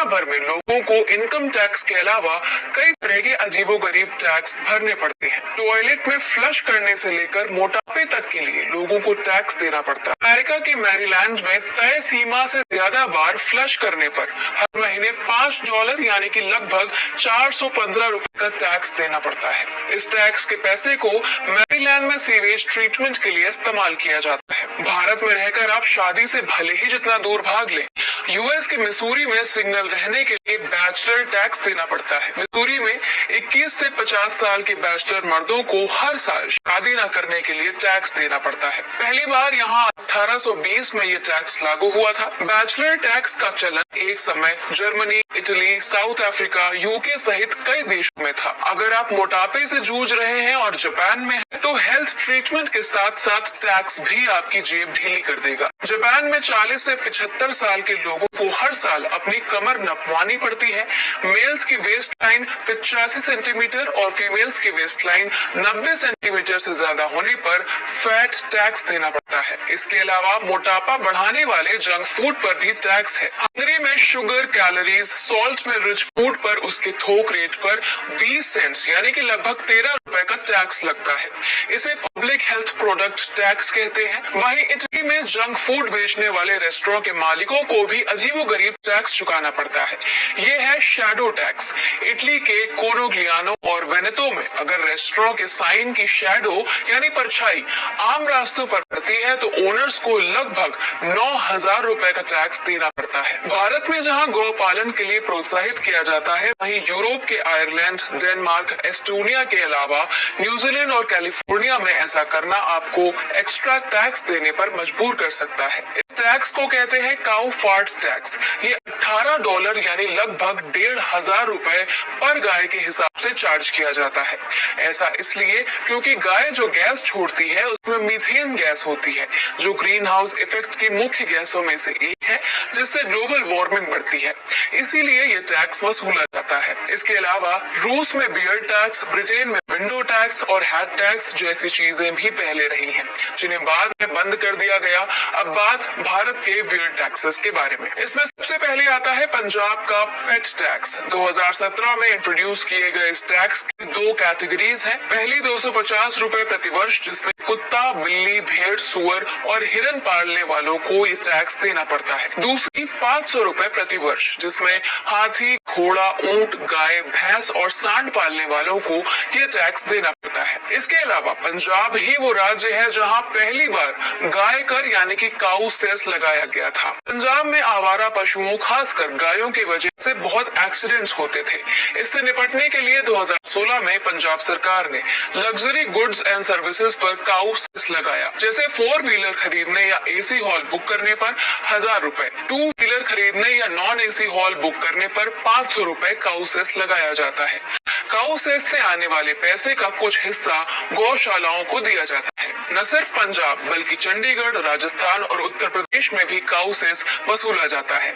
भर में लोगों को इनकम टैक्स के अलावा कई तरह के अजीबोगरीब टैक्स भरने पड़ते हैं। टॉयलेट में फ्लश करने से लेकर मोटापे तक के लिए लोगों को टैक्स देना पड़ता है। अमेरिका के मैरीलैंड में तय सीमा से ज्यादा बार फ्लश करने पर हर महीने $5 यानी कि लगभग 415 रुपए का टैक्स देना पड़ता है। इस टैक्स के पैसे को मैरीलैंड में सीवेज ट्रीटमेंट के लिए इस्तेमाल किया जाता है। भारत में रहकर आप शादी से भले ही जितना दूर भाग लें, यूएस के मिसूरी में सिंगल रहने के लिए बैचलर टैक्स देना पड़ता है। मिसूरी में 21 से 50 साल के बैचलर मर्दों को हर साल शादी न करने के लिए टैक्स देना पड़ता है। पहली बार यहाँ 1820 में ये टैक्स लागू हुआ था। बैचलर टैक्स का चलन एक समय Germany, Italy, south Africa, UK सहित कई देशों में था। अगर आप मोटापे से जूझ रहे हैं और जापान में हैं, तो हेल्थ ट्रीटमेंट के साथ साथ टैक्स भी आपकी जेब ढीली कर देगा। जापान में 40 से 75 साल के लोगों को हर साल अपनी कमर नपवानी पड़ती है। मेल्स की वेस्ट लाइन 85 सेंटीमीटर और फीमेल्स की वेस्ट लाइन 90 सेंटीमीटर से ज्यादा होने पर फैट टैक्स देना पड़ता है। इसके अलावा मोटापा बढ़ाने वाले जंक फूड पर भी टैक्स है। हंगरी में शुगर, कैलोरीज, सॉल्ट में रिच फूड पर उसके थोक रेट पर 20 सेंट्स यानी कि लगभग 13 रुपए का टैक्स लगता है। इसे पब्लिक हेल्थ प्रोडक्ट टैक्स कहते हैं। वहीं इटली में जंक फूड बेचने वाले रेस्टोरेंट के मालिकों को भी अजीबोगरीब टैक्स चुकाना पड़ता है। ये है शैडो टैक्स। इटली के कोरोग्लियानो और वेनेतो में अगर रेस्टोरेंट के साइन की शैडो यानी परछाई आम रास्तों पर पड़ती है तो ओनर्स को लगभग 9,000 रुपए का टैक्स देना पड़ता है। भारत में जहां गौ पालन के लिए प्रोत्साहित किया जाता है, वहीं यूरोप के आयरलैंड, डेनमार्क, एस्टोनिया के अलावा न्यूजीलैंड और कैलिफोर्निया में ऐसा करना आपको एक्स्ट्रा टैक्स देने पर मजबूर कर सकता है। इस टैक्स को कहते हैं काउ फार्ट टैक्स। ये $18 यानी लगभग 1,500 रुपए पर गाय के हिसाब से चार्ज किया जाता है। ऐसा इसलिए क्योंकि गाय जो गैस छोड़ती है उसमें मीथेन गैस होती है, जो ग्रीन हाउस इफेक्ट की मुख्य गैसों में से एक है, जिससे ग्लोबल वार्मिंग बढ़ती है। इसीलिए ये टैक्स वसूला जाता है। इसके अलावा रूस में बियर टैक्स, ब्रिटेन में विंडो टैक्स और हैट टैक्स जैसी चीजें भी पहले रही हैं, जिन्हें बाद में बंद कर दिया गया। अब बात भारत के बियर टैक्सेस के बारे में। इसमें सबसे पहले आता है पंजाब का पेट टैक्स। 2017 में इंट्रोड्यूस किए गए इस टैक्स की 2 कैटेगरीज हैं। पहली 250 रुपए प्रति वर्ष, जिसमें कुत्ता, बिल्ली, भेड़, सुअर और हिरन पालने वालों को ये टैक्स देना पड़ता है। दूसरी 500 रुपए प्रति वर्ष, जिसमें हाथी, घोड़ा, ऊंट, गाय, भैंस और सांड पालने वालों को ये टैक्स देना पड़ता है। इसके अलावा पंजाब ही वो राज्य है जहां पहली बार गाय कर यानी कि काऊ सेस लगाया गया था। पंजाब में आवारा पशुओं, खासकर गायों की वजह से बहुत एक्सीडेंट्स होते थे। इससे निपटने के लिए 2016 में पंजाब सरकार ने लग्जरी गुड्स एंड सर्विसेज पर काऊ सेस लगाया। जैसे 4 व्हीलर खरीदने या एसी हॉल बुक करने पर 1,000 रुपए, 2 व्हीलर खरीदने या नॉन एसी हॉल बुक करने पर 500 रुपए काऊ सेस लगाया जाता है। काऊ सेस से आने वाले पैसे का कुछ हिस्सा गौशालाओं को दिया जाता है। न सिर्फ पंजाब बल्कि चंडीगढ़, राजस्थान और उत्तर प्रदेश में भी काऊ सेस वसूला जाता है।